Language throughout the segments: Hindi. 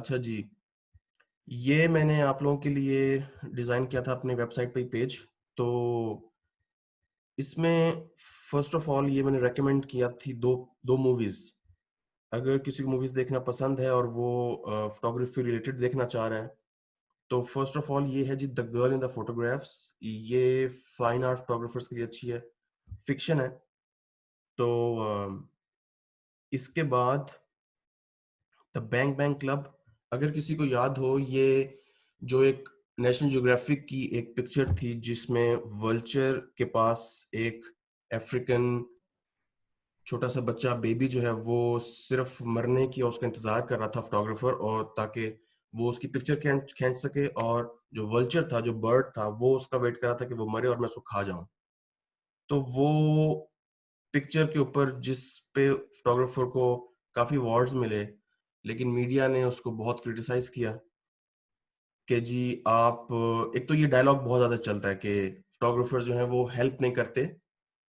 अच्छा जी, ये मैंने आप लोगों के लिए डिज़ाइन किया था अपनी वेबसाइट पे ही पेज। तो इसमें फ़र्स्ट ऑफ़ ऑल ये मैंने रिकमेंड किया थी 2 मूवीज़। अगर किसी को मूवीज़ देखना पसंद है और वो फ़ोटोग्राफ़ी रिलेटेड देखना चाह रहा है, तो फ़र्स्ट ऑफ़ ऑल ये है जी the girl in the photographs. ये फाइन आर्ट फ़ोटोग्राफ़र्स के लिए अच्छी है, फ़िक्शन है। तो इसके बाद द बैंग बैंग क्लब, अगर किसी को याद हो, ये जो एक नेशनल ज्योग्राफिक की एक पिक्चर थी जिसमें वल्चर के पास एक अफ्रीकन छोटा सा बच्चा बेबी जो है वो सिर्फ मरने की और उसका इंतजार कर रहा था फोटोग्राफर, और ताकि वो उसकी पिक्चर खींच खींच सके, और जो वल्चर था, जो बर्ड था, वो उसका वेट कर रहा था कि वो मरे और मैं उसको खा जाऊं। तो वो पिक्चर के ऊपर जिस पे फोटोग्राफर को काफी अवार्ड्स मिले, लेकिन मीडिया ने उसको बहुत क्रिटिसाइज किया कि जी आप, एक तो ये डायलॉग बहुत ज़्यादा चलता है कि फोटोग्राफर्स जो हैं वो हेल्प नहीं करते,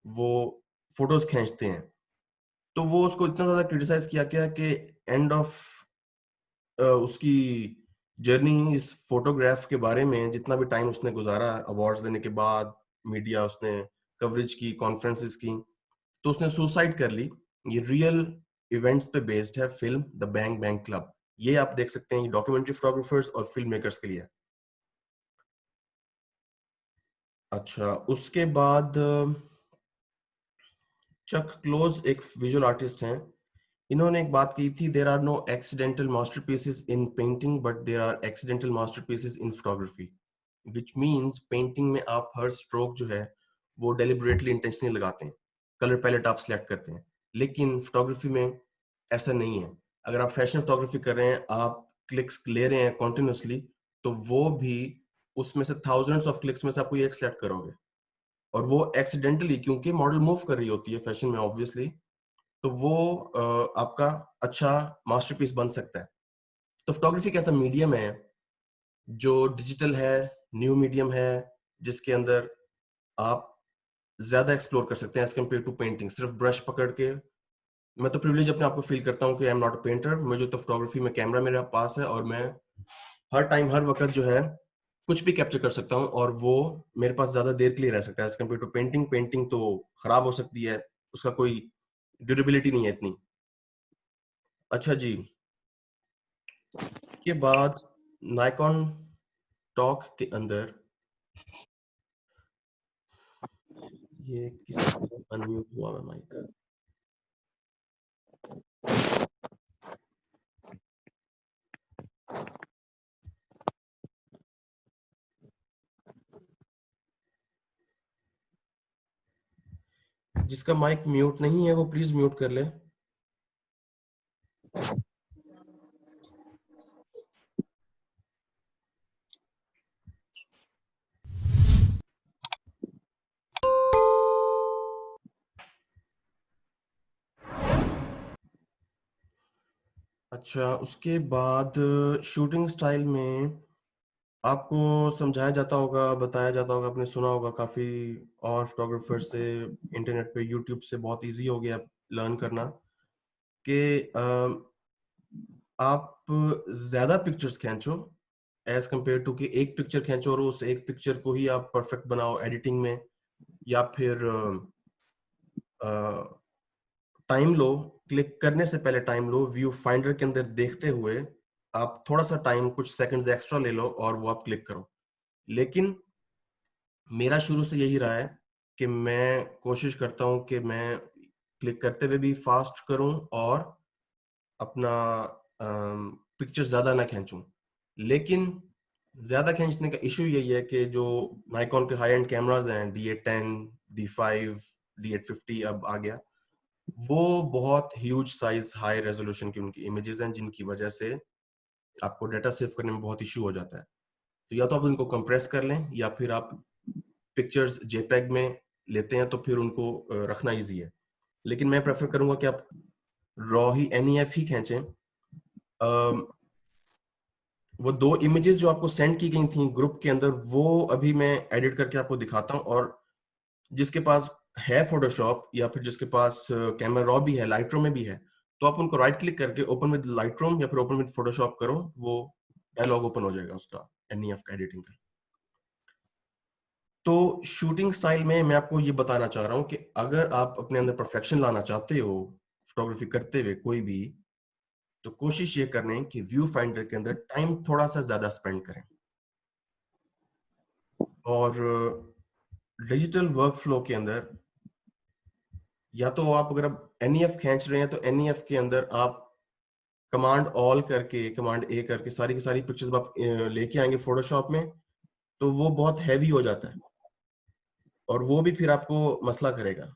वो फोटोज़ खींचते हैं। तो वो उसको इतना ज़्यादा क्रिटिसाइज़ किया गया कि एंड ऑफ उसकी जर्नी इस फोटोग्राफ के बारे में, जितना भी टाइम उसने गुज़ारा अवार्ड्स देने के बाद, मीडिया उसने कवरेज की, कॉन्फ्रेंसेस की, तो उसने सुसाइड कर ली। ये रियल इवेंट्स पे बेस्ड है film the bang bang club. ये आप देख सकते हैं, ये डॉक्यूमेंट्री फोटोग्राफर्स और फ़िल्म मेकर्स के लिए है। अच्छा, उसके बाद चक क्लोज एक विजुअल आर्टिस्ट हैं। इन्होंने एक बात की थी, there are no accidental masterpieces in painting but there are accidental masterpieces in photography, which means painting में आप हर स्ट्रोक जो है वो डेलिबरेटली इंटेंशनली लगाते हैं, कलर पैलेट आप सिलेक्ट करते हैं, लेकिन फोटोग्राफी में ऐसा नहीं है। अगर आप फैशन फोटोग्राफी कर रहे हैं, आप क्लिक्स ले रहे हैं कॉन्टिन्यूसली, तो वो भी उसमें से थाउजेंड्स ऑफ क्लिक्स में से आपको ये एक सिलेक्ट करोगे, और वो एक्सीडेंटली, क्योंकि मॉडल मूव कर रही होती है फैशन में ऑब्वियसली, तो वो आपका अच्छा मास्टरपीस बन सकता है। तो फोटोग्राफी कैसा मीडियम है जो डिजिटल है, न्यू मीडियम है, जिसके अंदर आप ज्यादा एक्सप्लोर कर सकते हैं एज कम्पेयर टू पेंटिंग। सिर्फ ब्रश पकड़ के, मैं तो प्रिविलेज अपने आप को फील करता हूँ कि I am not a painter. मुझे तो फोटोग्राफी में कैमरा मेरे पास है और मैं हर टाइम हर वक्त जो है कुछ भी कैप्चर कर सकता हूँ, और वो मेरे पास ज्यादा देर के लिए रह सकता है as compare to painting. Painting तो खराब हो सकती है, उसका कोई ड्यूरेबिलिटी नहीं है इतनी। अच्छा जी, इसके बाद नाइकॉन टॉक के अंदर ये किस अनम्यूट हुआ है माइक। जिसका माइक म्यूट नहीं है वो प्लीज म्यूट कर ले। अच्छा, उसके बाद शूटिंग स्टाइल में आपको समझाया जाता होगा, बताया जाता होगा, आपने सुना होगा काफी, और फोटोग्राफर से, इंटरनेट पे, यूट्यूब से बहुत इजी हो गया लर्न करना कि आप ज्यादा पिक्चर्स खींचो एज कंपेयर टू कि एक पिक्चर खींचो और उस एक पिक्चर को ही आप परफेक्ट बनाओ एडिटिंग में, या फिर टाइम लो, क्लिक करने से पहले टाइम लो, व्यू फाइंडर के अंदर देखते हुए आप थोड़ा सा टाइम, कुछ सेकंड्स एक्स्ट्रा ले लो और वो आप क्लिक करो। लेकिन मेरा शुरू से यही रहा है कि मैं कोशिश करता हूँ कि मैं क्लिक करते हुए भी फास्ट करूँ और अपना पिक्चर ज्यादा ना खींचूं। लेकिन ज्यादा खींचने का इशू यही है कि जो नाइकॉन के हाई एंड कैमराज हैं, D810, D5, D850 अब आ गया, वो बहुत ह्यूज साइज, हाई रेजोल्यूशन की उनकी इमेजेस हैं, जिनकी वजह से आपको डाटा सेव करने में बहुत इशू हो जाता है। तो या तो आप उनको कंप्रेस कर लें, या फिर आप पिक्चर्स जेपेग में लेते हैं तो फिर उनको रखना इजी है। लेकिन मैं प्रेफर करूंगा कि आप रॉ ही, NEF ही खींचें। वो 2 इमेजेस जो आपको सेंड की गई थी ग्रुप के अंदर, वो अभी मैं एडिट करके आपको दिखाता हूँ, और जिसके पास है फोटोशॉप, या फिर जिसके पास कैमरा रॉ भी है, लाइटरूम में भी है, तो आप उनको राइट क्लिक करके ओपन विद लाइटरूम या फिर ओपन विद फोटोशॉप करो, वो डायलॉग ओपन हो जाएगा उसका एनईएफ का एडिटिंग का। तो शूटिंग स्टाइल में मैं आपको ये बताना चाह रहा हूँ कि अगर आप अपने अंदर परफेक्शन लाना चाहते हो फोटोग्राफी करते हुए कोई भी, तो कोशिश ये करने कि व्यू फाइंडर के अंदर टाइम थोड़ा सा ज्यादा स्पेंड करें। और डिजिटल वर्कफ्लो के अंदर या तो आप अगर आप एनईएफ खींच रहे हैं तो एनईएफ के अंदर आप कमांड ऑल करके कमांड ए करके सारी की सारी पिक्चर्स आप लेके आएंगे फोटोशॉप में, तो वो बहुत हैवी हो जाता है और वो भी फिर आपको मसला करेगा।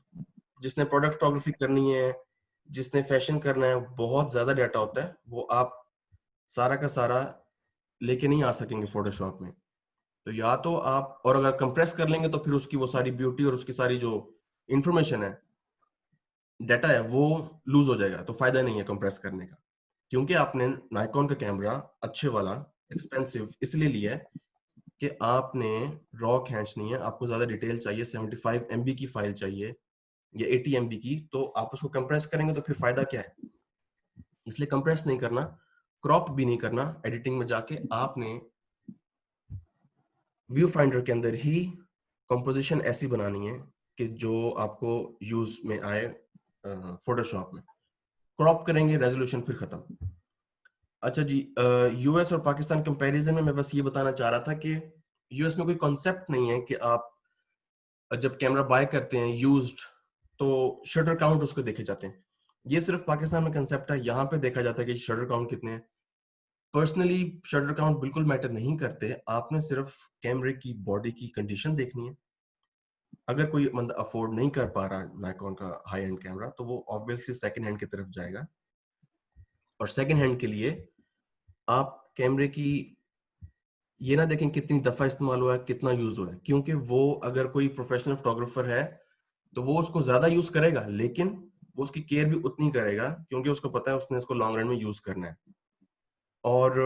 जिसने प्रोडक्ट फोटोग्राफी करनी है, जिसने फैशन करना है, बहुत ज्यादा डाटा होता है, वो आप सारा का सारा लेके नहीं आ सकेंगे फोटोशॉप में। तो या तो आप, और अगर कंप्रेस कर लेंगे तो फिर उसकी वो सारी ब्यूटी और उसकी सारी जो इंफॉर्मेशन है, डाटा है, वो लूज हो जाएगा। तो फायदा नहीं है कंप्रेस करने का, क्योंकि आपने नाइकॉन का कैमरा अच्छे वाला एक्सपेंसिव इसलिए लिया है कि आपने रॉ खींचनी है, आपको ज्यादा डिटेल चाहिए, 75 MB की फाइल चाहिए या 80 MB की, तो आप उसको कंप्रेस करेंगे तो फिर फायदा क्या है। इसलिए कंप्रेस नहीं करना, क्रॉप भी नहीं करना। एडिटिंग में जाके आपने व्यू फाइंडर के अंदर ही कंपोजिशन ऐसी बनानी है कि जो आपको यूज में आए फोटोशॉप में। क्रॉप करेंगे, रेजोल्यूशन फिर खत्म। अच्छा जी, यूएस और पाकिस्तान कंपैरिजन में मैं बस ये बताना चाह रहा था कि यूएस में कोई कॉन्सेप्ट नहीं है कि आप जब कैमरा बाय करते हैं यूज्ड तो शटर काउंट उसको देखे जाते हैं। ये सिर्फ पाकिस्तान में कंसेप्ट है, यहाँ पे देखा जाता है कि शटर काउंट कितने हैं। पर्सनली शटर काउंट बिल्कुल मैटर नहीं करते, आपने सिर्फ कैमरे की बॉडी की कंडीशन देखनी है। अगर कोई बंदा अफोर्ड नहीं कर पा रहा नाइकॉन का हाई एंड कैमरा, तो वो ऑब्वियसली सेकंड हैंड की तरफ जाएगा। और सेकंड हैंड के लिए आप कैमरे की ये ना देखें कितनी दफा इस्तेमाल हुआ है, कितना यूज हुआ है, क्योंकि वो अगर कोई प्रोफेशनल फोटोग्राफर है तो वो उसको ज्यादा यूज करेगा, लेकिन वो उसकी केयर भी उतनी करेगा क्योंकि उसको पता है उसने इसको लॉन्ग रन में यूज करना है। और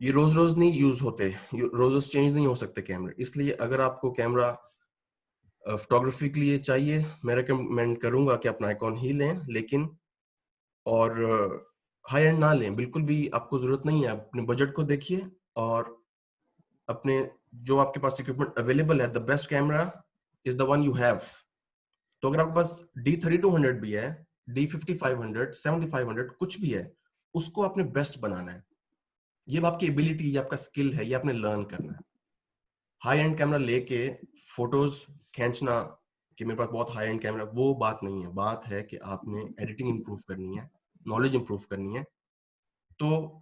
ये रोज रोज नहीं यूज होते, रोज रोज चेंज नहीं हो सकते कैमरे। इसलिए अगर आपको कैमरा फोटोग्राफी के लिए चाहिए, मैं रेकमेंड करूंगा कि आप नाइकॉन ही लें, लेकिन और हाई एंड ना लें, बिल्कुल भी आपको जरूरत नहीं है। अपने बजट को देखिए और अपने जो आपके पास इक्विपमेंट अवेलेबल है, the best camera is the one you have. तो अगर आपके पास D3200 भी है, D5500, 7500 कुछ भी है, उसको आपने बेस्ट बनाना है। ये आपकी एबिलिटी, ये आपका स्किल है, ये आपने लर्न करना है। हाई एंड कैमरा लेके फोटोज खींचना कि मेरे पास बहुत हाई एंड कैमरा, वो बात नहीं है। बात है कि आपने एडिटिंग इंप्रूव करनी है, नॉलेज इंप्रूव करनी है। तो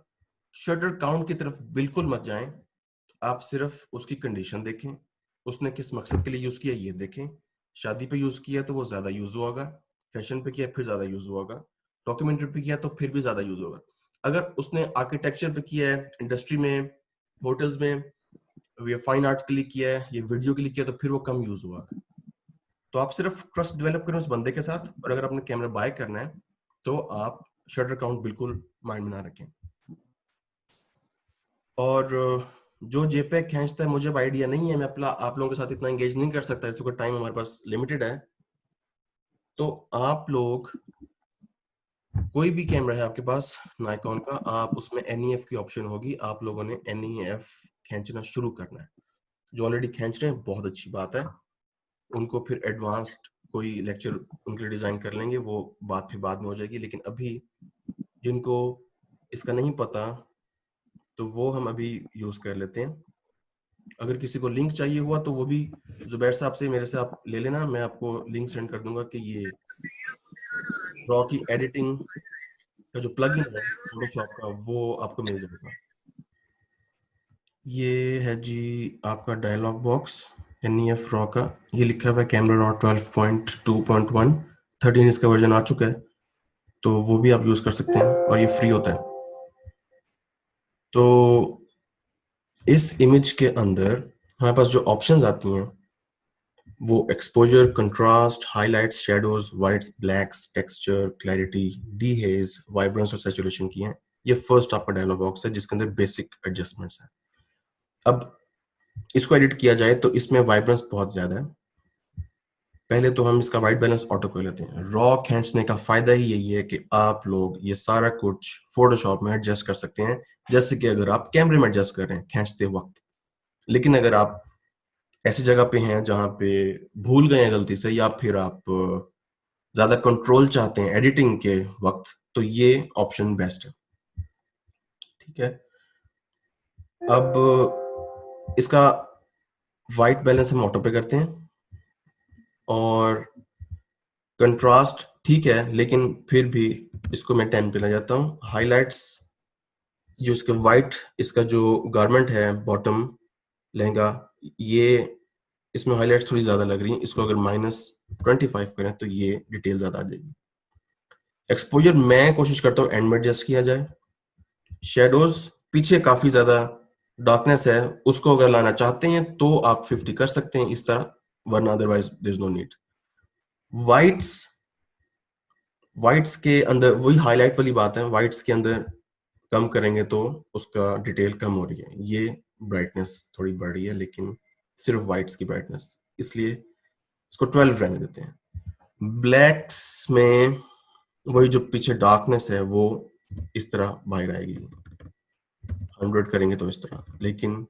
शटर काउंट की तरफ बिल्कुल मत जाएं, आप सिर्फ उसकी कंडीशन देखें, उसने किस मकसद के लिए यूज किया ये देखें। शादी पे यूज किया तो वो ज्यादा यूज होगा, फैशन पे किया फिर ज्यादा यूज होगा, डॉक्यूमेंट्री पे किया तो फिर भी ज्यादा यूज होगा। अगर उसने आर्किटेक्चर पे किया है, इंडस्ट्री में, होटल्स में, ये फाइन आर्ट्स के लिए किया है, ये वीडियो के लिए किया, तो फिर वो कम यूज हुआ। तो आप सिर्फ ट्रस्ट डेवलप करें उस बंदे के साथ, और अगर आपने कैमरा बाय करना है तो आप शटर काउंट बिल्कुल माइंड में ना रखें। और जो जेपेग खींचता है, मुझे अब आइडिया नहीं है, मैं अपना आप लोगों के साथ इतना एंगेज नहीं कर सकता, इसको टाइम हमारे पास लिमिटेड है। तो आप लोग कोई भी कैमरा है आपके पास नाइकॉन का, आप उसमें एनईएफ की ऑप्शन होगी, आप लोगों ने एनईएफ खींचना शुरू करना है। जो ऑलरेडी खींच रहे हैं बहुत अच्छी बात है, उनको फिर एडवांस्ड कोई लेक्चर उनके लिए डिजाइन कर लेंगे, वो बात फिर बाद में हो जाएगी। लेकिन अभी जिनको इसका नहीं पता, तो वो हम अभी यूज कर लेते हैं। अगर किसी को लिंक चाहिए हुआ तो वो भी जुबैर साहब से, मेरे से आप ले लेना, मैं आपको लिंक सेंड कर दूंगा कि ये रॉ की एडिटिंग का जो प्लगइन है फोटोशॉप का, वो आपको मिल जाएगा। ये है जी आपका डायलॉग बॉक्स एनईएफ रॉ का, ये लिखा हुआ है कैमरा रॉ 12.2.1, 13 इसका वर्जन आ चुका है, तो वो भी आप यूज कर सकते हैं और ये फ्री होता है। तो इस इमेज के अंदर हमारे पास जो ऑप्शंस आती हैं वो exposure, contrast, highlights, shadows, whites, blacks, texture, clarity, dehaze, vibrance और सैचुरेशन की हैं। ये फर्स्ट आपका डायलॉग बॉक्स है जिसके अंदर बेसिक एडजस्टमेंट्स हैं। अब इसको एडिट किया जाए तो इसमें वाइब्रेंस बहुत ज्यादा है, पहले तो हम इसका वाइट बैलेंस ऑटो कर लेते हैं। रॉ खींचने का फायदा ही यही है कि आप लोग ये सारा कुछ फोटोशॉप में एडजस्ट कर सकते हैं, जैसे कि अगर आप कैमरे में एडजस्ट कर रहे हैं खींचते वक्त। लेकिन अगर आप ऐसी जगह पे हैं जहां पे भूल गए हैं गलती से, या फिर आप ज्यादा कंट्रोल चाहते हैं एडिटिंग के वक्त, तो ये ऑप्शन बेस्ट है। ठीक है, अब इसका वाइट बैलेंस हम ऑटो पे करते हैं, और कंट्रास्ट ठीक है, लेकिन फिर भी इसको मैं 10 पे ले जाता हूँ। हाइलाइट्स, जो इसका वाइट, इसका जो गारमेंट है बॉटम लहंगा, ये इसमें हाइलाइट्स थोड़ी ज्यादा लग रही हैं। इसको अगर -25 करें तो ये डिटेल ज्यादा आ जाएगी। एक्सपोजर मैं कोशिश करता हूँ एंड में एडजस्ट किया जाए। शेडोज, पीछे काफी ज्यादा डार्कनेस है, उसको अगर लाना चाहते हैं तो आप 50 कर सकते हैं इस तरह, वरना otherwise there is no need. Whites, whites के अंदर वही हाईलाइट वाली बात है, वाइट्स के अंदर कम करेंगे तो उसका डिटेल कम हो रही है। ये ब्राइटनेस थोड़ी बढ़ रही है, लेकिन सिर्फ वाइट्स की ब्राइटनेस, इसलिए इसको 12 रहने देते हैं। ब्लैक्स में वही जो पीछे डार्कनेस है वो इस तरह बाहर आएगी, 100 करेंगे तो इस तरह। लेकिन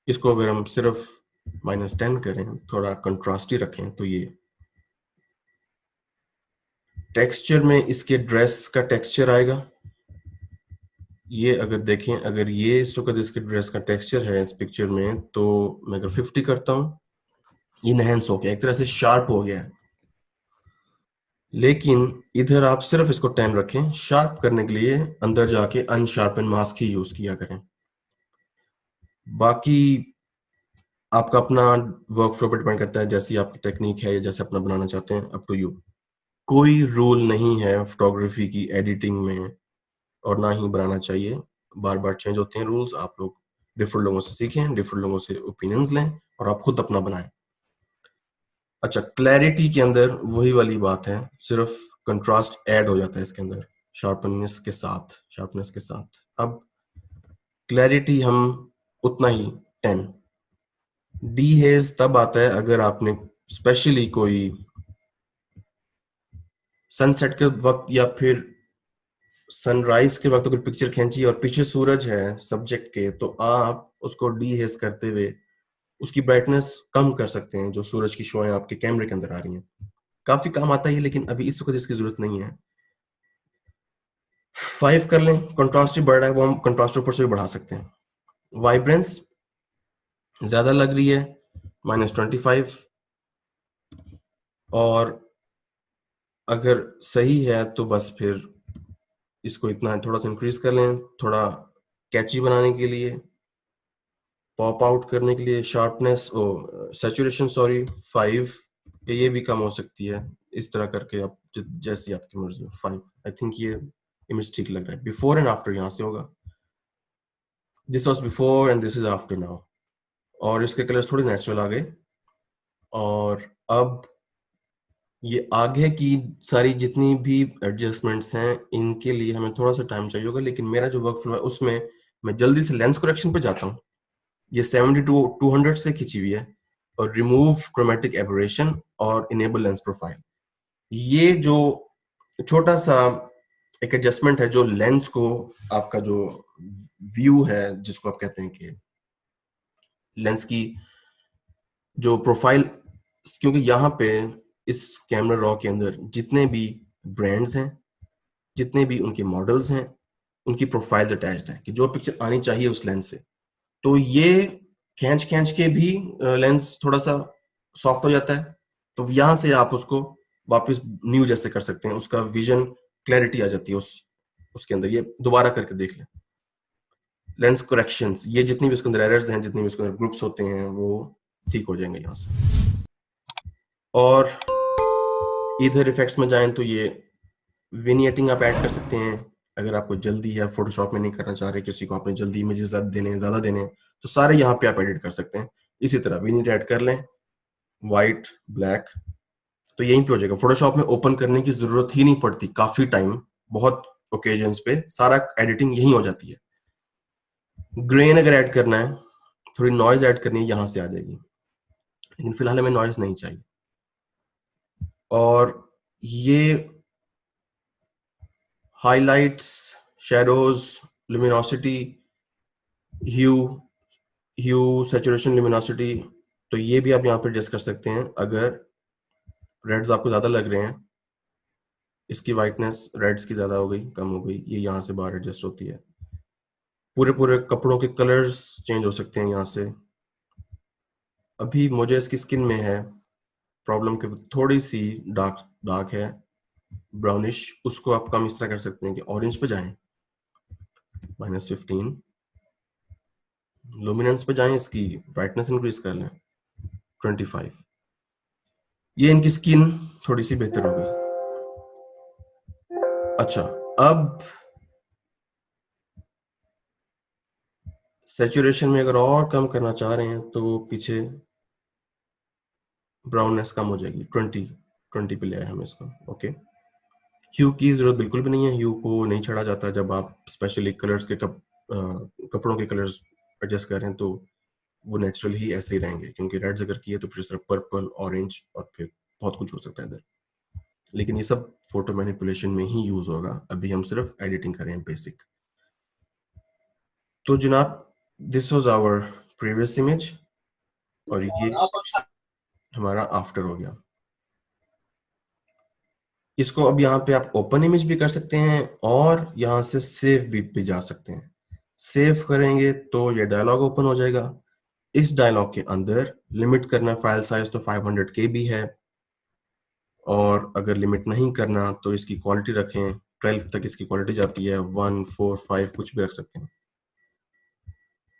इसको अगर हम सिर्फ -10 करें, थोड़ा कंट्रास्टी रखें, तो ये टेक्सचर में इसके ड्रेस का टेक्सचर आएगा। ये अगर देखें, अगर ये इस वक्त इसके ड्रेस का टेक्सचर है इस पिक्चर में, तो मैं अगर 50 करता हूँ, ये इनहेंस हो गया, एक तरह से शार्प हो गया है। लेकिन इधर आप सिर्फ इसको 10 रखें। शार्प करने के लिए अंदर जाके अनशार्पन मास्क ही यूज किया करें। बाकी आपका अपना वर्क फ्लो पर डिपेंड करता है, जैसी आपकी टेक्निक है या जैसे अपना बनाना चाहते हैं, अप टू यू। कोई रूल नहीं है फोटोग्राफी की एडिटिंग में, और ना ही बनाना चाहिए। बार बार चेंज होते हैं रूल्स। आप लोग डिफरेंट लोगों से सीखें, डिफरेंट लोगों से ओपिनियंस लें, और आप खुद अपना बनाएं। अच्छा, क्लैरिटी के अंदर वही वाली बात है, सिर्फ कंट्रास्ट ऐड हो जाता है इसके अंदर शार्पनेस के साथ, शार्पनेस के साथ। अब क्लैरिटी हम उतना ही 10। डी हेज तब आता है अगर आपने स्पेशली कोई सनसेट के वक्त या फिर सनराइज के वक्त अगर पिक्चर खींची और पीछे सूरज है सब्जेक्ट के, तो आप उसको डी हेज करते हुए उसकी ब्राइटनेस कम कर सकते हैं, जो सूरज की शुआएं आपके कैमरे के अंदर आ रही हैं। काफी काम आता है, लेकिन अभी इस वक्त इसकी जरूरत नहीं है। 5 कर लें। कंट्रास्ट बढ़ रहा है, वो हम कंट्रास्ट ऊपर से भी बढ़ा सकते हैं। वाइब्रेंस ज्यादा लग रही है, -25। और अगर सही है तो बस फिर इसको इतना थोड़ा सा इंक्रीज कर लें, थोड़ा कैची बनाने के लिए, पॉप आउट करने के लिए। शार्पनेस ओ सैचुरेशन, सॉरी, 5। ये भी कम हो सकती है, इस तरह करके आप जैसी आपकी मर्जी हो। 5, आई थिंक ये इमेज ठीक लग रहा है। बिफोर एंड आफ्टर यहाँ से होगा, this was before and this is after now, और इसके कलर्स थोड़े नेचुरल आ गए। और अब ये आगे की सारी जितनी भी एडजस्टमेंट्स हैं, इनके लिए हमें थोड़ा सा टाइम चाहिए होगा, लेकिन मेरा जो वर्क फ्लो है उसमें मैं जल्दी से लेंस करेक्शन पे जाता हूँ। ये 70-200 से खींची हुई है, और रिमूव क्रोमेटिक एबरेशन और इनेबल लेंस प्रोफाइल। ये जो छोटा सा एक एडजस्टमेंट है, जो लेंस को, आपका जो व्यू है जिसको आप कहते हैं कि लेंस की जो प्रोफाइल, क्योंकि यहाँ पे इस कैमरा रॉ के अंदर जितने भी ब्रांड्स हैं, जितने भी उनके मॉडल्स हैं, उनकी प्रोफाइल्स अटैच्ड हैं कि जो पिक्चर आनी चाहिए उस लेंस से। तो ये खींच खींच के भी लेंस थोड़ा सा सॉफ्ट हो जाता है, तो यहाँ से आप उसको वापस न्यू जैसे कर सकते हैं, उसका विजन क्लैरिटी आ जाती है उसके अंदर। ये दोबारा करके देख लें। लेंस करेक्शंस, ये जितनी भी उसके अंदर एरर्स हैं, जितनी भी उसके अंदर ग्रुप्स होते हैं, वो ठीक हो जाएंगे यहाँ से। और इधर इफेक्ट्स में जाएं तो ये विनियटिंग आप ऐड कर सकते हैं। अगर आपको जल्दी है, फोटोशॉप में नहीं करना चाह रहे, किसी को आपने जल्दी इमेजेस ज्यादा देने हैं, तो सारे यहाँ पे आप एडिट कर सकते हैं। इसी तरह विनियट ऐड कर लें, व्हाइट, ब्लैक, तो यहीं पे हो जाएगा। फोटोशॉप में ओपन करने की जरूरत ही नहीं पड़ती काफी टाइम, बहुत ओकेजन्स पे सारा एडिटिंग यहीं हो जाती है। ग्रेन अगर ऐड करना है, थोड़ी नॉइज ऐड करनी है, यहाँ से आ जाएगी, लेकिन फिलहाल हमें नॉइज नहीं चाहिए। और ये हाइलाइट्स, शैडोज, लुमिनोसिटी, ह्यू, सैचुरेशन, लुमिनोसिटी, तो ये भी आप यहाँ पे एडजस्ट कर सकते हैं। अगर रेड्स आपको ज़्यादा लग रहे हैं, इसकी वाइटनेस रेड्स की ज़्यादा हो गई, कम हो गई, ये यहाँ से बाहर एडजस्ट होती है। पूरे कपड़ों के कलर्स चेंज हो सकते हैं यहाँ से। अभी मुझे इसकी स्किन में है प्रॉब्लम कि थोड़ी सी डार्क डार्क है, ब्राउनिश, उसको आप कम इस तरह कर सकते हैं कि ऑरेंज पे जाएं, -15, लुमिनेंस पे जाएं, इसकी ब्राइटनेस इंक्रीज कर लें 25। ये इनकी स्किन थोड़ी सी बेहतर हो गई। अच्छा, अब सैचुरेशन में अगर और कम करना चाह रहे हैं तो पीछे ब्राउननेस कम हो जाएगी, 20 पे ले आए हम इसको। ओके, ह्यू की जरूरत बिल्कुल भी नहीं है, ह्यू को नहीं छड़ा जाता जब आप स्पेशली कलर्स के कपड़ों के कलर्स एडजस्ट कर रहे हैं, तो वो नेचुरल ही ऐसे ही रहेंगे, क्योंकि रेड्स अगर किए तो फिर सिर्फ पर्पल, ऑरेंज और फिर बहुत कुछ हो सकता है इधर। लेकिन ये सब फोटो मैनिपुलेशन में ही यूज होगा, अभी हम सिर्फ एडिटिंग कर रहे हैं बेसिक। तो जनाब, this was our previous image और ये हमारा आफ्टर हो गया। इसको अब यहाँ पे आप ओपन इमेज भी कर सकते हैं और यहाँ से सेव भी जा सकते हैं। सेव करेंगे तो ये डायलॉग ओपन हो जाएगा। इस डायलॉग के अंदर लिमिट करना फाइल साइज तो 500 KB है, और अगर लिमिट नहीं करना तो इसकी क्वालिटी रखें, 12 तक इसकी क्वालिटी जाती है, 1, 4, 5 कुछ भी रख सकते हैं।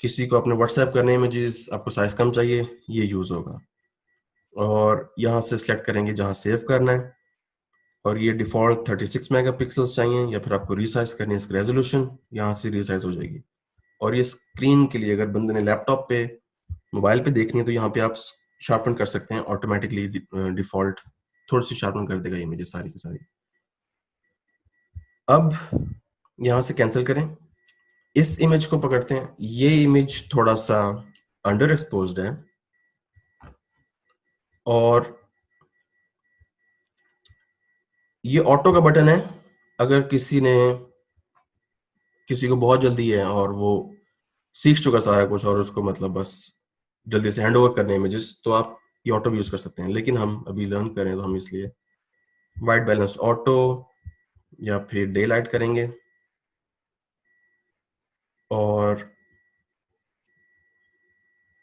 किसी को अपने व्हाट्सएप करने इमेजेस आपको साइज कम चाहिए, ये यूज होगा। और यहाँ से सिलेक्ट करेंगे जहाँ सेव करना है, और ये डिफॉल्ट 36 मेगापिक्सल्स चाहिए, या फिर आपको रीसाइज करनी है इसकी रेजोल्यूशन, यहाँ से रीसाइज हो जाएगी। और ये स्क्रीन के लिए अगर बंदे ने लैपटॉप पे, मोबाइल पे देखनी है तो यहाँ पे आप शार्पन कर सकते हैं ऑटोमेटिकली, डिफॉल्ट थोड़ी सी शार्पन कर देगा इमेजेस सारी की सारी। अब यहाँ से कैंसिल करें, इस इमेज को पकड़ते हैं। ये इमेज थोड़ा सा अंडर एक्सपोज्ड है, और ये ऑटो का बटन है। अगर किसी को बहुत जल्दी है और वो सीख चुका सारा कुछ और उसको मतलब बस जल्दी से हैंड ओवर करने इमेजेस, तो आप ये ऑटो भी यूज कर सकते हैं। लेकिन हम अभी लर्न करें तो हम इसलिए वाइट बैलेंस ऑटो या फिर डे लाइट करेंगे, और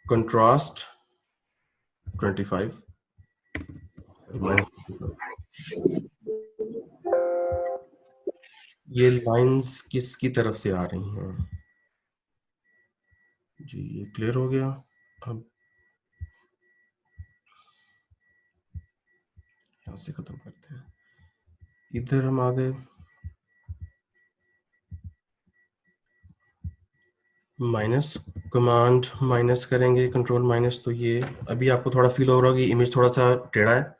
कंट्रास्ट 25, ये लाइंस किसकी तरफ से आ रही हैं जी, ये क्लियर हो गया। अब यहाँ से खत्म करते हैं, इधर हम आ गए। माइनस कमांड माइनस करेंगे, कंट्रोल माइनस, तो ये अभी आपको थोड़ा फील हो रहा होगा, इमेज थोड़ा सा टेढ़ा है।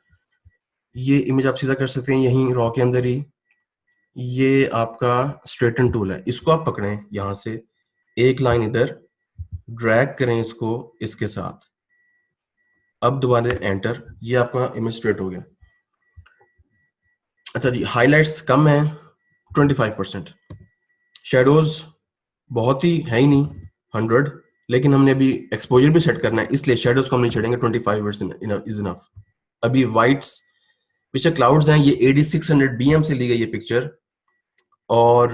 ये इमेज आप सीधा कर सकते हैं यहीं रॉ के अंदर ही। ये आपका स्ट्रेटन टूल है, इसको आप पकड़ें, यहाँ से एक लाइन इधर ड्रैग करें इसको इसके साथ, अब दोबारा एंटर, ये आपका इमेज स्ट्रेट हो गया। अच्छा जी, हाइलाइट्स कम है 25%, शेडोज बहुत ही है ही नहीं 100, लेकिन हमने अभी एक्सपोजर भी सेट करना है, इसलिए शेडोज को हम नहीं छेड़ेंगे, 25 इज इनफ। अभी वाइट्स, पीछे क्लाउड्स हैं, ये 8600 BM से ली गई ये पिक्चर, और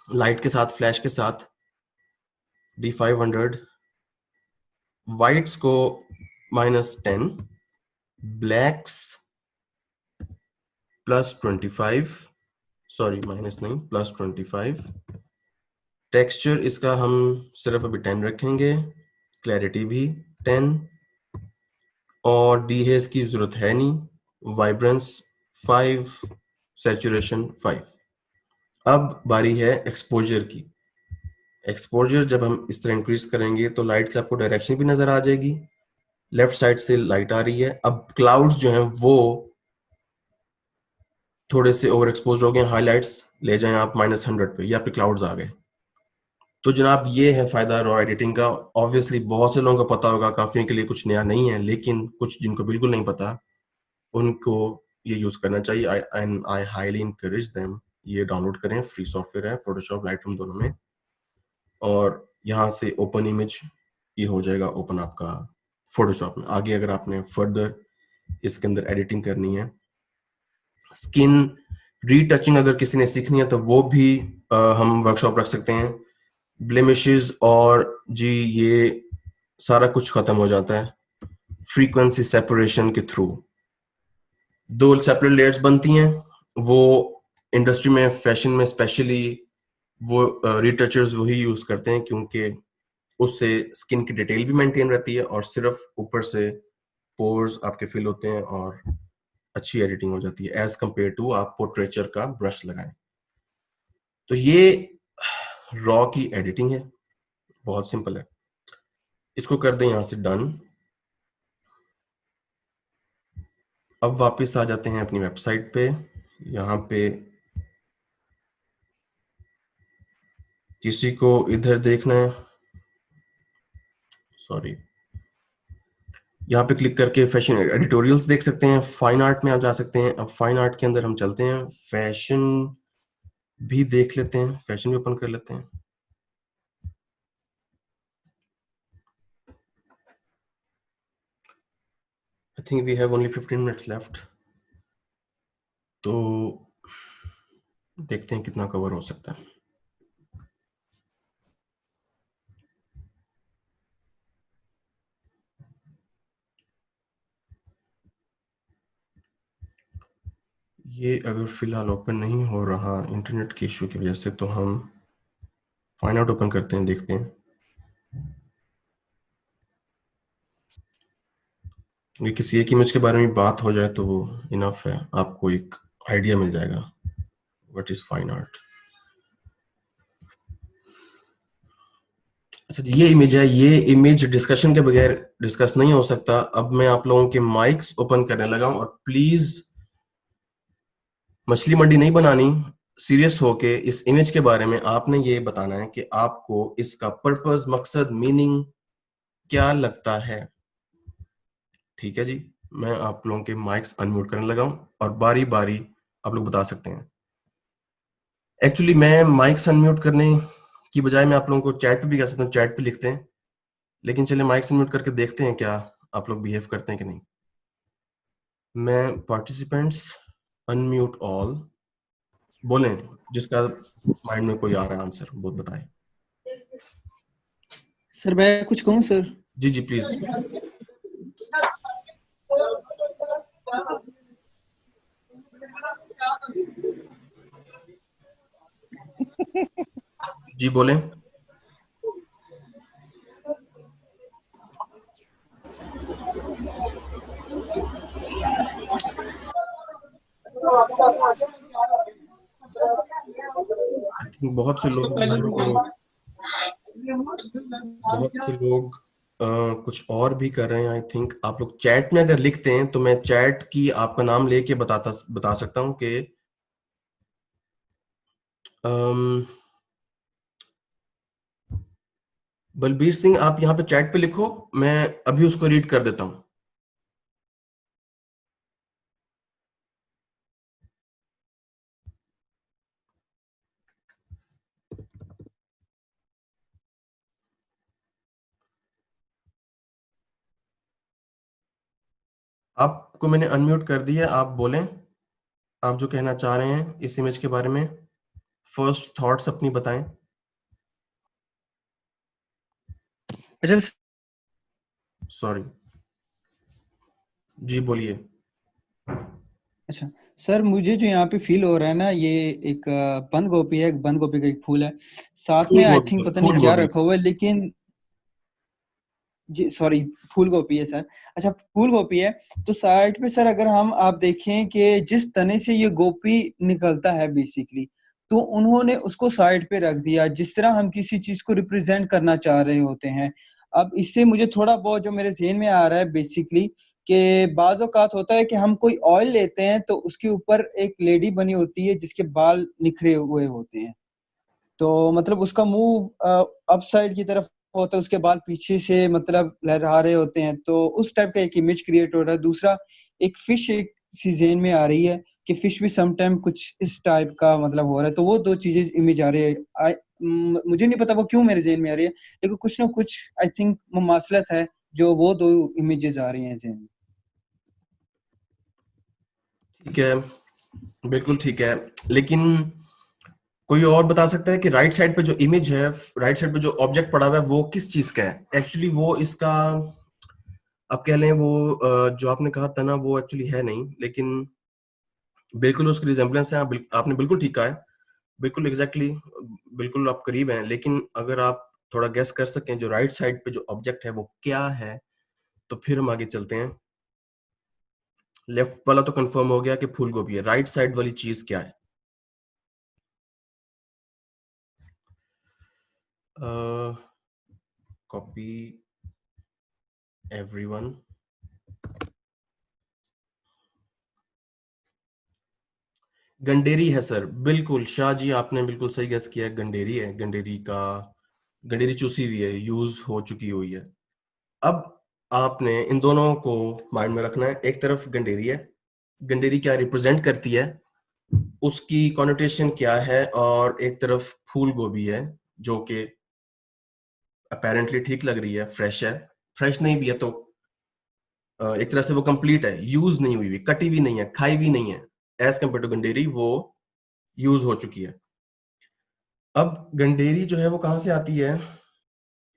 लाइट के साथ, फ्लैश के साथ D500, वाइट्स को -10, ब्लैक्स +25, सॉरी माइनस नहीं, +25, टेक्सचर इसका हम सिर्फ अभी 10 रखेंगे, क्लैरिटी भी 10, और डीहेज की जरूरत है नहीं, वाइब्रेंस 5, सैचुरेशन 5। अब बारी है एक्सपोजर की। एक्सपोजर जब हम इस तरह इंक्रीज करेंगे तो लाइट की आपको डायरेक्शन भी नजर आ जाएगी, लेफ्ट साइड से लाइट आ रही है। अब क्लाउड्स जो हैं वो थोड़े से ओवर एक्सपोज हो गए, हाईलाइट्स ले जाएं आप -100 पे, या फिर क्लाउड्स आ गए। तो जनाब, ये है फायदा रॉ एडिटिंग का। ऑब्वियसली बहुत से लोगों को पता होगा, काफी के लिए कुछ नया नहीं है, लेकिन कुछ जिनको बिल्कुल नहीं पता, उनको ये यूज करना चाहिए। आई हाईली इनकरेज देम ये डाउनलोड करें, फ्री सॉफ्टवेयर है फोटोशॉप लाइटरूम दोनों में। और यहाँ से ओपन इमेज ये हो जाएगा ओपन आपका फोटोशॉप में। आगे अगर आपने फर्दर इसके अंदर एडिटिंग करनी है, स्किन रीटचिंग अगर किसी ने सीखनी है तो वो भी हम वर्कशॉप रख सकते हैं। ब्लेमिशेस और जी ये सारा कुछ खत्म हो जाता है फ्रीक्वेंसी सेपरेशन के थ्रू। 2 सेपरेट लेयर्स बनती हैं, वो इंडस्ट्री में फैशन में स्पेशली वो रिटचर्स वही यूज करते हैं, क्योंकि उससे स्किन की डिटेल भी मेंटेन रहती है और सिर्फ ऊपर से पोर्स आपके फिल होते हैं और अच्छी एडिटिंग हो जाती है एज कंपेयर टू आप पोर्ट्रेचर का ब्रश लगाएं। तो ये रॉ की एडिटिंग है, बहुत सिंपल है। इसको कर दें यहां से डन। अब वापस आ जाते हैं अपनी वेबसाइट पे। यहाँ पे किसी को इधर देखना है, सॉरी, यहाँ पे क्लिक करके फैशन एडिटोरियल्स देख सकते हैं। फाइन आर्ट में आप जा सकते हैं। अब फाइन आर्ट के अंदर हम चलते हैं, फैशन भी देख लेते हैं, फैशन भी ओपन कर लेते हैं। I think we have only 15 minutes left, तो देखते हैं कितना कवर हो सकता है। ये अगर फिलहाल ओपन नहीं हो रहा इंटरनेट की इशू की वजह से, तो हम फाइन आर्ट ओपन करते हैं, देखते हैं। क्योंकि किसी एक इमेज के बारे में बात हो जाए तो वो इनफ है, आपको एक आइडिया मिल जाएगा व्हाट इज फाइन आर्ट। अच्छा, ये इमेज है, ये इमेज डिस्कशन के बगैर डिस्कस नहीं हो सकता। अब मैं आप लोगों के माइक्स ओपन करने लगा हूं, और प्लीज मछली मंडी नहीं बनानी, सीरियस होके इस इमेज के बारे में आपने ये बताना है कि आपको इसका पर्पस, मकसद, मीनिंग क्या लगता है। ठीक है जी, मैं आप लोगों के माइक्स अनम्यूट करने लगा हूं और बारी बारी आप लोग बता सकते हैं। एक्चुअली मैं माइक्स अनम्यूट करने की बजाय मैं आप लोगों को चैट पे भी कह सकता हूँ, चैट पे लिखते हैं, लेकिन चलिए माइक्स अनम्यूट करके देखते हैं क्या आप लोग बिहेव करते हैं कि नहीं। मैं पार्टिसिपेंट्स अनम्यूट ऑल, बोलें जिसका माइंड में कोई आ रहा है आंसर वो बताएं। सर मैं कुछ कहूँ सर? Ji ji please. जी बोलें। बहुत से लोग कुछ और भी कर रहे हैं। आई थिंक आप लोग चैट में अगर लिखते हैं तो मैं चैट की आपका नाम लेके बता सकता हूं कि बलबीर सिंह, आप यहाँ पे चैट पे लिखो, मैं अभी उसको रीड कर देता हूं। आपको मैंने अनम्यूट कर दिया, आप बोलें आप जो कहना चाह रहे हैं इस इमेज के बारे में, फर्स्ट थॉट्स अपनी बताएं। अच्छा सॉरी, जी बोलिए। अच्छा सर, मुझे जो यहाँ पे फील हो रहा है ना, ये एक बंद गोभी है, एक बंद गोभी का एक फूल है, साथ में फूल आई गोभी, थिंक पता नहीं फूल क्या गोभी। रखा हुआ है, लेकिन जी सॉरी, फूल गोभी है सर। अच्छा फूल गोभी है, तो साइड पे सर अगर हम आप देखें कि जिस तने से ये गोभी निकलता है बेसिकली, तो उन्होंने उसको साइड पे रख दिया जिस तरह हम किसी चीज को रिप्रेजेंट करना चाह रहे होते हैं। अब इससे मुझे थोड़ा बहुत जो मेरे ज़हन में आ रहा है बेसिकली, कि बाज़ औक़ात होता है कि हम कोई ऑयल लेते हैं तो उसके ऊपर एक लेडी बनी होती है जिसके बाल निखरे हुए होते हैं, तो मतलब उसका मुंह अप साइड की तरफ होता है, उसके बाल पीछे से मतलब लहरा रहे होते हैं, तो उस टाइप का एक इमेज क्रिएट हो रहा है। दूसरा, एक फिश एक सी ज़हन में आ रही है कि फिश भी सम टाइम कुछ इस टाइप का मतलब हो रहा है, तो वो 2 चीज़ें इमेज आ रही है। मुझे नहीं पता वो क्यों मेरे ज़हन में आ रही है, लेकिन कुछ ना कुछ आई थिंक मुमासलत है, जो वो 2 इमेजेस आ रही हैं ज़हन में। ठीक है, बिल्कुल ठीक है, लेकिन कोई और बता सकता है कि राइट साइड पे जो इमेज है, राइट साइड पे जो ऑब्जेक्ट पड़ा हुआ है, वो किस चीज का है? एक्चुअली वो इसका आप कह लें वो जो आपने कहा था ना, वो एक्चुअली है नहीं, लेकिन बिल्कुल उसकी रिजेम्बलेंस है। आपने बिल्कुल ठीक कहा है, बिल्कुल एग्जैक्टली, बिल्कुल आप करीब हैं। लेकिन अगर आप थोड़ा गेस कर सकें जो राइट साइड पे जो ऑब्जेक्ट है वो क्या है, तो फिर हम आगे चलते हैं। लेफ्ट वाला तो कंफर्म हो गया कि फूल गोभी है, राइट साइड वाली चीज क्या है? Copy everyone. गंडेरी है सर, बिल्कुल शाह जी, आपने बिल्कुल सही गेस किया है, गंडेरी है। गंडेरी चूसी हुई है, यूज हो चुकी हुई है। अब आपने इन दोनों को माइंड में रखना है। एक तरफ गंडेरी है, गंडेरी क्या रिप्रेजेंट करती है, उसकी कॉनोटेशन क्या है, और एक तरफ फूल गोभी है जो कि अपेरेंटली ठीक लग रही है, फ्रेश है। फ्रेश नहीं भी है तो एक तरह से वो कंप्लीट है, यूज नहीं हुई, कटी भी नहीं है, खाई भी नहीं है। एज कम्पेयर टू गंडेरी वो यूज हो चुकी है। अब गंडेरी जो है वो कहाँ से आती है,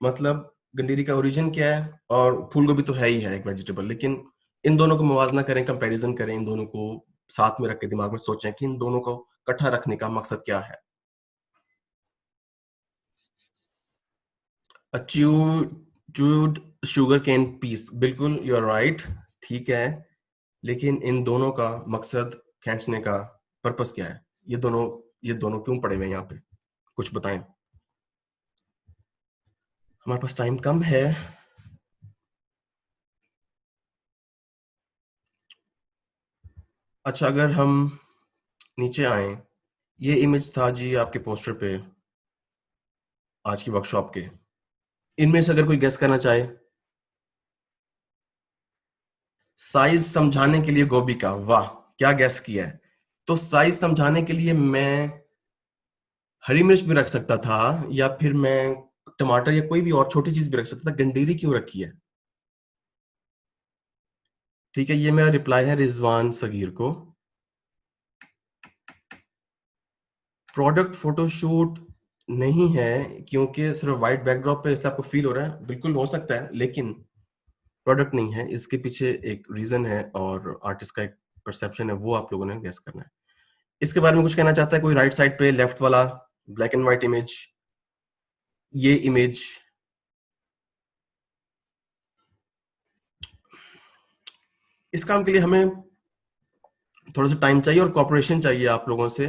मतलब गंडेरी का ओरिजिन क्या है, और फूल गोभी तो है ही है एक वेजिटेबल, लेकिन इन दोनों को मुवाजना करें, कंपैरिजन करें, इन दोनों को साथ में रख के दिमाग में सोचें कि इन दोनों को इकट्ठा रखने का मकसद क्या है। च्यूड शुगर केन पीस, बिल्कुल यू आर राइट, ठीक है। लेकिन इन दोनों का मकसद खींचने का पर्पस क्या है? ये दोनों क्यों पड़े हुए हैं यहाँ पे, कुछ बताएं। हमारे पास टाइम कम है। अच्छा, अगर हम नीचे आए, ये इमेज था जी आपके पोस्टर पे आज की वर्कशॉप के। इनमें से अगर कोई गेस करना चाहे, साइज समझाने के लिए गोभी का, वाह क्या गैस किया है। तो साइज समझाने के लिए मैं हरी मिर्च भी रख सकता था, या फिर मैं टमाटर या कोई भी और छोटी चीज भी रख सकता था। गंडेरी क्यों रखी है? ठीक है, ये मेरा रिप्लाई है रिजवान सगीर को। प्रोडक्ट फोटोशूट नहीं है, क्योंकि सिर्फ वाइट बैकड्रॉप पे इसलिए आपको फील हो रहा है, बिल्कुल हो सकता है, लेकिन प्रोडक्ट नहीं है। इसके पीछे एक रीजन है और आर्टिस्ट का एक परसेप्शन है, वो आप लोगों ने गेस करना है। इसके बारे में कुछ कहना चाहता है कोई? राइट साइड पे लेफ्ट वाला ब्लैक एंड व्हाइट इमेज, ये इमेज, इस काम के लिए हमें थोड़ा सा टाइम चाहिए और कॉपरेशन चाहिए आप लोगों से।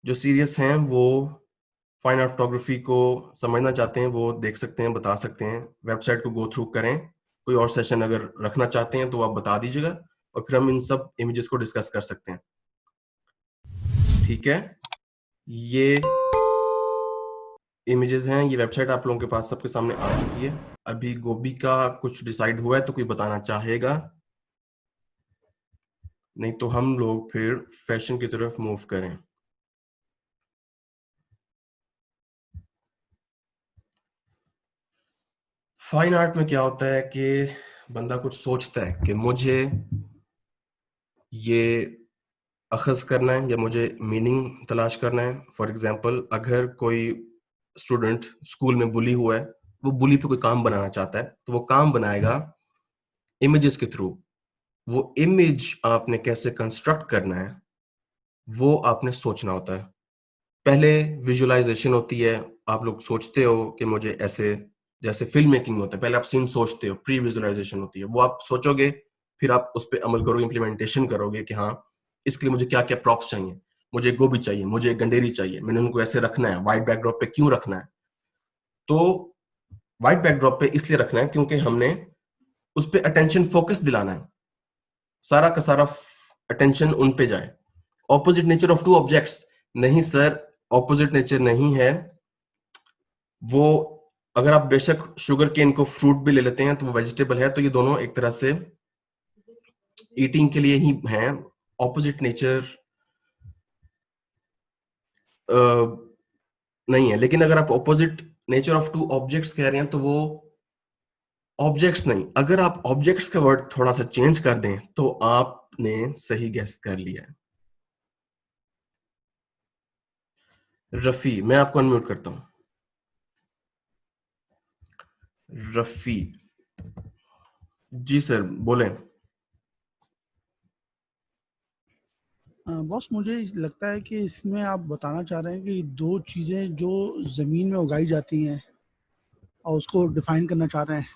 जो सीरियस हैं वो फाइन आर्ट फोटोग्राफी को समझना चाहते हैं, वो देख सकते हैं, बता सकते हैं, वेबसाइट को गो थ्रू करें। कोई और सेशन अगर रखना चाहते हैं तो आप बता दीजिएगा, और फिर हम इन सब इमेजेस को डिस्कस कर सकते हैं। ठीक है, ये इमेजेस हैं, ये वेबसाइट आप लोगों के पास सबके सामने आ चुकी है। अभी गोभी का कुछ डिसाइड हुआ है तो कोई बताना चाहेगा? नहीं तो हम लोग फिर फैशन की तरफ मूव करें। फाइन आर्ट में क्या होता है कि बंदा कुछ सोचता है कि मुझे ये अखज़ करना है या मुझे मीनिंग तलाश करना है। फॉर एग्जांपल, अगर कोई स्टूडेंट स्कूल में बुली हुआ है, वो बुली पे कोई काम बनाना चाहता है, तो वो काम बनाएगा इमेजेस के थ्रू। वो इमेज आपने कैसे कंस्ट्रक्ट करना है, वो आपने सोचना होता है। पहले विजुअलाइजेशन होती है, आप लोग सोचते हो कि मुझे ऐसे, जैसे फिल्म मेकिंग होता है, पहले आप सीन सोचते हो, प्री विजुअलाइजेशन होती है, वो आप सोचोगे, फिर आप उस पे अमल करोगे, इम्प्लीमेंटेशन करोगे कि हाँ इसके लिए मुझे क्या क्या प्रॉप्स चाहिए, मुझे गोभी चाहिए, मुझे गंडेरी चाहिए, मैंने उनको ऐसे रखना है, व्हाइट बैकड्रॉप पे क्यों रखना है? तो व्हाइट बैकड्रॉप पे इसलिए रखना है क्योंकि हमने उस पे अटेंशन फोकस दिलाना है, सारा का सारा अटेंशन उन पे जाए। Opposite nature of two objects, नहीं सर, ऑपोजिट नेचर नहीं है वो। अगर आप बेशक शुगर केन को फ्रूट भी ले लेते हैं तो वो वेजिटेबल है, तो ये दोनों एक तरह से ईटिंग के लिए ही हैं। ऑपोजिट नेचर नहीं है। लेकिन अगर आप opposite nature of two objects कह रहे हैं तो वो ऑब्जेक्ट्स नहीं, अगर आप ऑब्जेक्ट्स का वर्ड थोड़ा सा चेंज कर दें तो आपने सही गेस कर लिया है। रफी, मैं आपको अनम्यूट करता हूं। रफी जी सर बोलें। बॉस मुझे लगता है कि इसमें आप बताना चाह रहे हैं कि दो चीजें जो जमीन में उगाई जाती हैं और उसको डिफाइन करना चाह रहे हैं।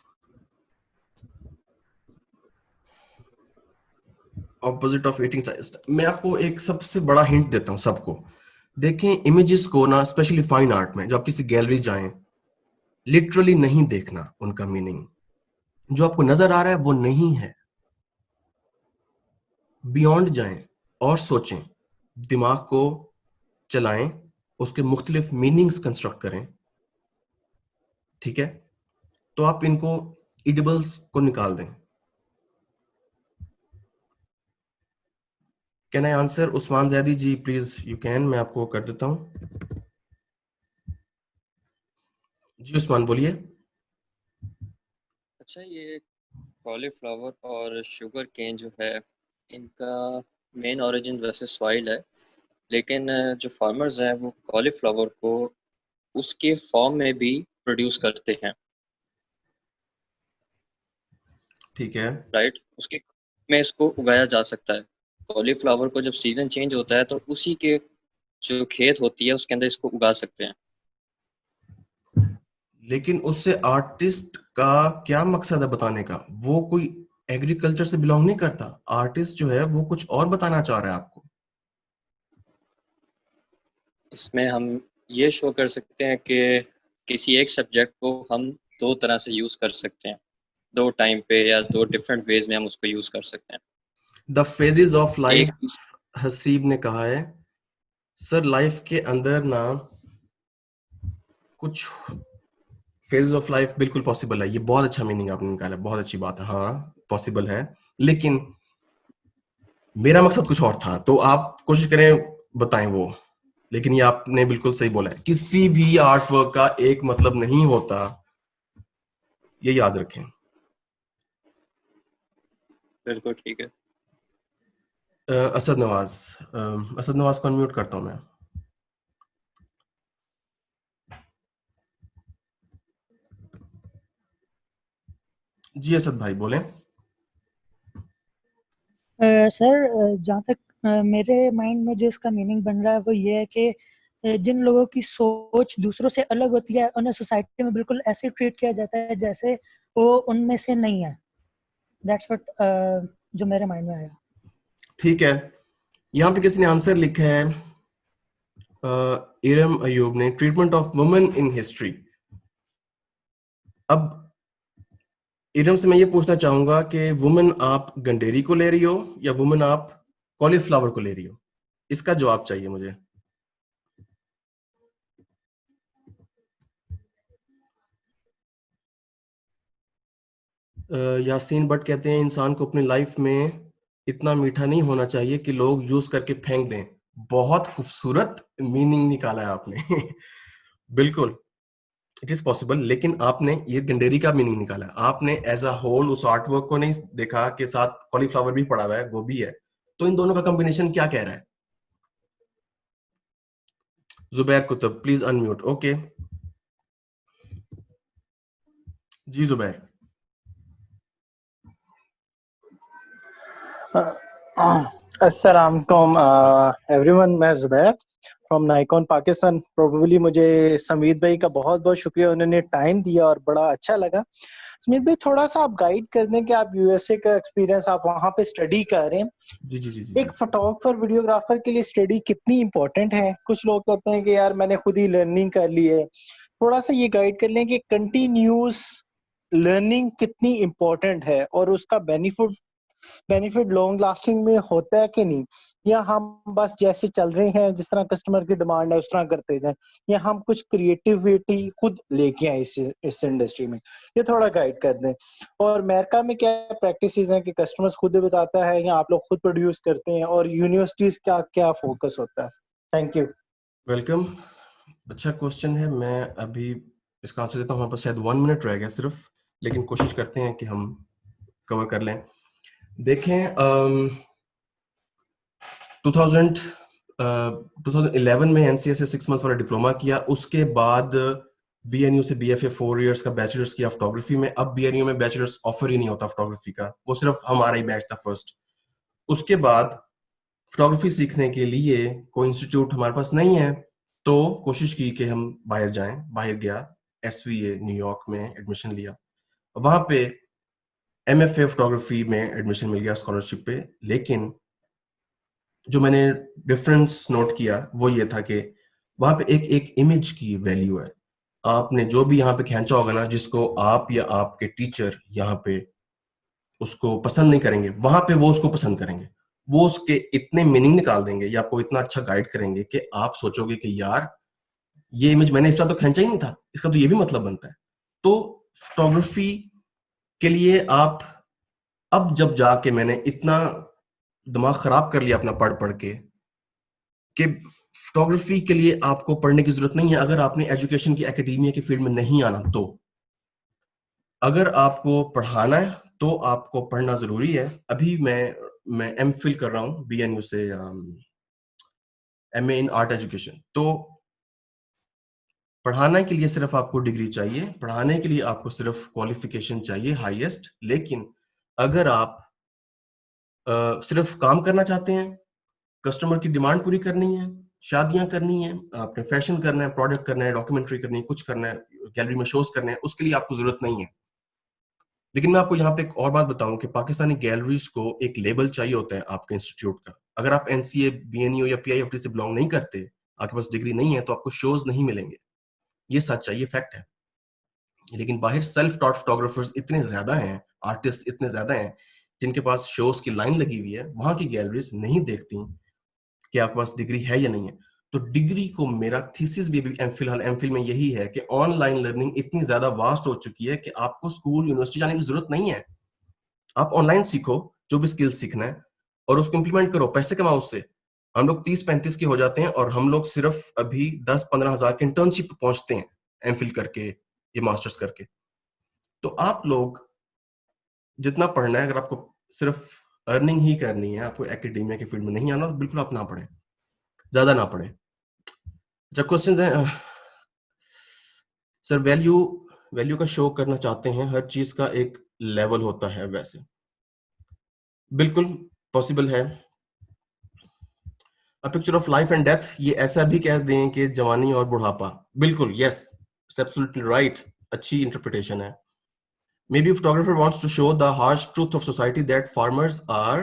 Opposite of eating. मैं आपको एक सबसे बड़ा हिंट देता हूं सबको। देखें इमेजेस को ना, स्पेशली फाइन आर्ट में, जब आप किसी गैलरी जाएं, लिटरली नहीं देखना उनका मीनिंग। जो आपको नजर आ रहा है वो नहीं है। बियॉन्ड जाएं और सोचें, दिमाग को चलाएं, उसके मुख्तलिफ मीनिंग्स कंस्ट्रक्ट करें। ठीक है, तो आप इनको इडिबल्स को निकाल दें। Can I answer? Usman Zaidi ji please, you can, मैं आपको कर देता हूं। जी उस्मान बोलिए। अच्छा, ये कॉलीफ्लावर और शुगर केन जो है, इनका मेन ओरिजिन वैसे सॉइल है, लेकिन जो फार्मर्स हैं वो कॉलीफ्लावर को उसके फॉर्म में भी प्रोड्यूस करते हैं। ठीक है, राइट, उसके में इसको उगाया जा सकता है। कॉलीफ्लावर को जब सीजन चेंज होता है तो उसी के जो खेत होती है उसके अंदर इसको उगा सकते हैं। लेकिन उससे आर्टिस्ट का क्या मकसद है बताने का? वो कोई एग्रीकल्चर से बिलोंग नहीं करता। आर्टिस्ट जो है वो कुछ और बताना चाह रहा है आपको। इसमें हम ये शो कर सकते हैं कि किसी एक सब्जेक्ट को हम दो तरह से यूज़ कर सकते हैं, दो टाइम पे या दो डिफरेंट वेज में हम उसको यूज़ कर सकते हैं। द फेजेस ऑफ लाइफ, एक चीज, हसीब ने कहा है। सर लाइफ के अंदर ना कुछ फेजेस ऑफ लाइफ बिल्कुल पॉसिबल है। ये बहुत अच्छा मीनिंग आपने निकाला, बहुत अच्छी बात है। हाँ पॉसिबल है, लेकिन मेरा मकसद कुछ और था, तो आप कोशिश करें बताएं वो। लेकिन ये आपने बिल्कुल सही बोला है, किसी भी आर्ट वर्क का एक मतलब नहीं होता, ये याद रखें। बिल्कुल ठीक है। असद नवाज, असद नवाज को अनम्यूट करता हूं मैं। जी असद भाई बोलें। सर जहाँ तक मेरे माइंड में जो इसका मीनिंग बन रहा है वो ये है कि जिन लोगों की सोच दूसरों से अलग होती है उन्हें सोसाइटी में बिल्कुल ऐसे ट्रीट किया जाता है जैसे वो उनमें से नहीं है। दैट्स व्हाट जो मेरे माइंड में आया। ठीक है, यहाँ पे किसी ने आंसर लिखा है, इरम अयूब ने, treatment of women in history. अब इरम से मैं ये पूछना चाहूंगा कि वुमेन आप गंडेरी को ले रही हो या वुमेन आप कॉलीफ्लावर को ले रही हो? इसका जवाब चाहिए मुझे। यासीन भट्ट कहते हैं इंसान को अपनी लाइफ में इतना मीठा नहीं होना चाहिए कि लोग यूज करके फेंक दें। बहुत खूबसूरत मीनिंग निकाला है आपने। बिल्कुल, इट इज पॉसिबल, लेकिन आपने ये गंडेरी का मीनिंग निकाला है। आपने एज अ होल उस आर्ट वर्क को नहीं देखा कि साथ कॉलीफ्लावर भी पड़ा हुआ है, गोभी है, तो इन दोनों का कॉम्बिनेशन क्या कह रहा है? Zubair Qutub please unmute. Okay जी जुबैर। अस्सलाम एवरीवन, मैं Zubair from Nikon Pakistan. Probably मुझे समीत भाई का बहुत बहुत शुक्रिया, उन्होंने टाइम दिया और बड़ा अच्छा लगा। समीत भाई थोड़ा सा आप गाइड कर दें कि आप यूएसए का एक्सपीरियंस, आप वहाँ पे स्टडी कर रहे हैं, जी जी जी जी एक फोटोग्राफर वीडियोग्राफर के लिए स्टडी कितनी इंपॉर्टेंट है? कुछ लोग कहते हैं कि यार मैंने खुद ही लर्निंग कर ली है। थोड़ा सा ये गाइड कर लें कि कंटिन्यूस लर्निंग कितनी इंपॉर्टेंट है और उसका बेनिफिट लॉन्ग लास्टिंग में होता है कि नहीं। या हम बस जैसे चल रहे हैं, जिस तरह कस्टमर की डिमांड है उस तरह करते जाएं, या हम कुछ क्रिएटिविटी खुद लेके आए इस इंडस्ट्री में? ये थोड़ा गाइड कर दें। और अमेरिका में क्या प्रैक्टिसेस हैं कि कस्टमर्स खुद बताता है या आप लोग खुद प्रोड्यूस करते हैं, और यूनिवर्सिटीज का क्या फोकस होता है? Thank you. वेलकम, अच्छा क्वेश्चन है। मैं अभी इसका आंसर देता हूँ। हमारे पास शायद 1 मिनट रह गया सिर्फ, लेकिन कोशिश करते हैं कि हम कवर कर लें। देखें 2011 में एनसीए से 6 मंथ्स वाला डिप्लोमा किया, उसके बाद बीएनयू से बीएफए 4 इयर्स का बैचलर्स किया फोटोग्राफी में। अब बीएनयू में बैचलर्स ऑफर ही नहीं होता फोटोग्राफी का, वो सिर्फ हमारा ही बैच था फर्स्ट। उसके बाद फोटोग्राफी सीखने के लिए कोई इंस्टीट्यूट हमारे पास नहीं है, तो कोशिश की कि हम बाहर जाएं। बाहर गया, एसवीए न्यूयॉर्क में एडमिशन लिया, वहां पे एमएफए फोटोग्राफी में एडमिशन मिल गया स्कॉलरशिप पे। लेकिन जो मैंने डिफरेंस नोट किया वो ये था कि वहां पे एक एक इमेज की वैल्यू है। आपने जो भी यहाँ पे खींचा होगा ना, जिसको आप या आपके टीचर यहाँ पे उसको पसंद नहीं करेंगे, वहां पे वो उसको पसंद करेंगे। वो उसके इतने मीनिंग निकाल देंगे या आपको इतना अच्छा गाइड करेंगे कि आप सोचोगे कि यार ये इमेज मैंने इस तरह तो खींचा ही नहीं था, इसका तो ये भी मतलब बनता है। तो फोटोग्राफी के लिए आप, अब जब जाके मैंने इतना दिमाग खराब कर लिया अपना पढ़ पढ़ के कि फोटोग्राफी के लिए आपको पढ़ने की जरूरत नहीं है अगर आपने एजुकेशन की एकेडमिया की फील्ड में नहीं आना। तो अगर आपको पढ़ाना है तो आपको पढ़ना जरूरी है। अभी मैं एमफिल कर रहा हूँ बीएनयू से, एमए इन आर्ट एजुकेशन। तो पढ़ाने के लिए सिर्फ आपको डिग्री चाहिए, पढ़ाने के लिए आपको सिर्फ क्वालिफिकेशन चाहिए हाईएस्ट। लेकिन अगर आप सिर्फ काम करना चाहते हैं, कस्टमर की डिमांड पूरी करनी है, शादियां करनी है, आपने फैशन करना है, प्रोडक्ट करना है, डॉक्यूमेंट्री करनी है, कुछ करना है, गैलरी में शोज करने हैं, उसके लिए आपको जरूरत नहीं है। लेकिन मैं आपको यहाँ पे एक और बात बताऊं कि पाकिस्तानी गैलरीज को एक लेबल चाहिए होता है आपके इंस्टीट्यूट का। अगर आप एनसीए, बीएनयू या पीआईएफटी से बिलोंग नहीं करते, आपके पास डिग्री नहीं है, तो आपको शोज नहीं मिलेंगे। ये सच है, ये फैक्ट है। लेकिन बाहर सेल्फ टॉट फोटोग्राफर्स इतने ज्यादा हैं, आर्टिस्ट इतने ज्यादा हैं जिनके पास शोज की लाइन लगी हुई है। वहां की गैलरीज नहीं देखती कि आपके पास डिग्री है या नहीं है। तो डिग्री को, मेरा थीसिस भी फिलहाल एमफिल में यही है कि ऑनलाइन लर्निंग इतनी ज्यादा वास्ट हो चुकी है कि आपको स्कूल यूनिवर्सिटी जाने की जरूरत नहीं है। आप ऑनलाइन सीखो जो भी स्किल सीखना है और उसको इंप्लीमेंट करो, पैसे कमाओ उससे। हम लोग 30-35 के हो जाते हैं और हम लोग सिर्फ अभी 10-15 हजार के इंटर्नशिप पहुंचते हैं एमफिल करके, ये मास्टर्स करके। तो आप लोग जितना पढ़ना है, अगर आपको सिर्फ अर्निंग ही करनी है, आपको एकेडमिया के फील्ड में नहीं आना, तो बिल्कुल आप ना पढ़ें, ज्यादा ना पढ़ें। जब क्वेश्चन है सर, वैल्यू का शो करना चाहते हैं, हर चीज का एक लेवल होता है, वैसे बिल्कुल पॉसिबल है। A picture of life and death, ये ऐसा भी कह दें कि जवानी और बुढ़ापा, बिल्कुल यस, एब्सोल्युटली राइट, अच्छी इंटरप्रिटेशन है। Maybe photographer wants to show the harsh truth of society that farmers are